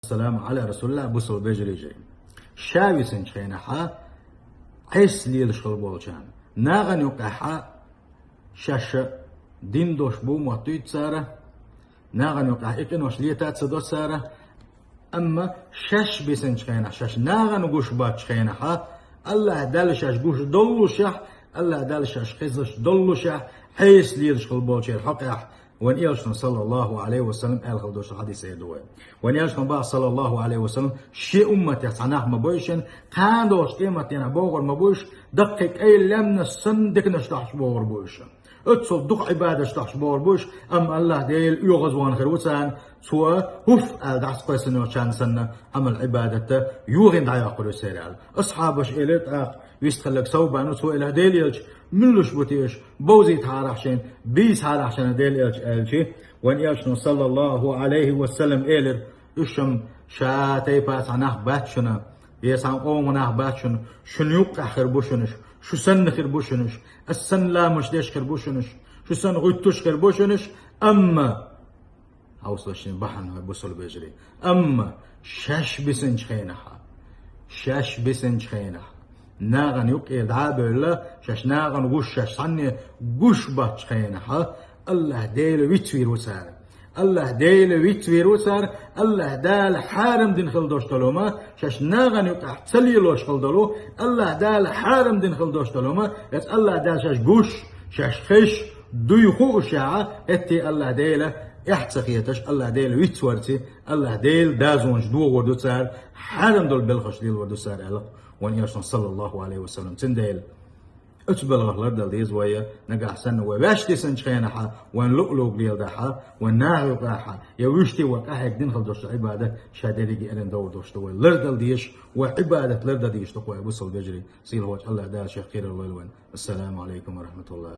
السلام على رسول الله بوصل بجري جري شاوي سنشينا حا عيس ليل شغل بولشان ناغن يقع شاش دين دوش بو مطيت سارة ناغن يقع إقنوش ليتات سدو سارة أما شاش بسنشينا شاش ناغن قوش باتشينا حا الله دال شاش قوش دلو شح الله دال شاش خزش دلو شح عيس ليل شغل بولشان حقيح وان يلشن صلى الله عليه وسلم قال خلدوش الحديث يدوي وان يلشن بقى صلى الله عليه وسلم شيء أمتي صناح مبوشن كاندوش قيمة ينا بوغر مبوش دقيق أي لمن السندك نشتحش بوغر بوشن اتصل دق عبادة شتحش بوغر بوش أم الله ديل يغزوان خير وسان سوى هف دعس قيسن وشان سنة عمل عبادة يوغن دعي أقول سيرال أصحابش إليت يستخلق صوبان وسوى إله ديل يلش ملوش بوتيش بوزي تارحشين بيس هارحشين ديل يلش ألشي وان يلشن صلى الله عليه وسلم إلر إشم شاتي باس عناح باتشنا يسان قوم عناح باتشن شن يوقع خير بوشنش شو سن خير بوشنش السن لا مش ديش خير بوشنش شو سن غيتوش خير بوشنش أما أوصلشين بحن بوصل بيجري أما شاش بسنج خينها شاش بسنج خينها ناغن يقع دعابه الله شاش ناغن غش شاش صني غش باتش خينها الله ديل ويتوير وسار الله ديل ويتوير وسار الله دال حارم دين خلدوش تلوما شاش ناغن يقع تسليلوش خلدلو الله دال حارم دين خلدوش تلوما يس الله دال شاش غش شاش خش دويخو شاعة اتي الله ديل احتسقيتش الله ديل ويتورتي الله ديل دازونش دو وردو سار حارم دول بلخش ديل وردو سار الله وان يرسل صلى الله عليه وسلم تنديل اتبلغ لردل ديز ويا نقع سنة وباشتي سنشخينها وان لؤلؤ ليل دحا وان ناغي قاحا يوشتي وقاحك دين خلدوش عبادة شادريجي ارن دور دوشتوي لردل ديش وعبادة لردل ديش تقوى بوصل بجري سيل وجه الله دال شيخ خير الله السلام عليكم ورحمة الله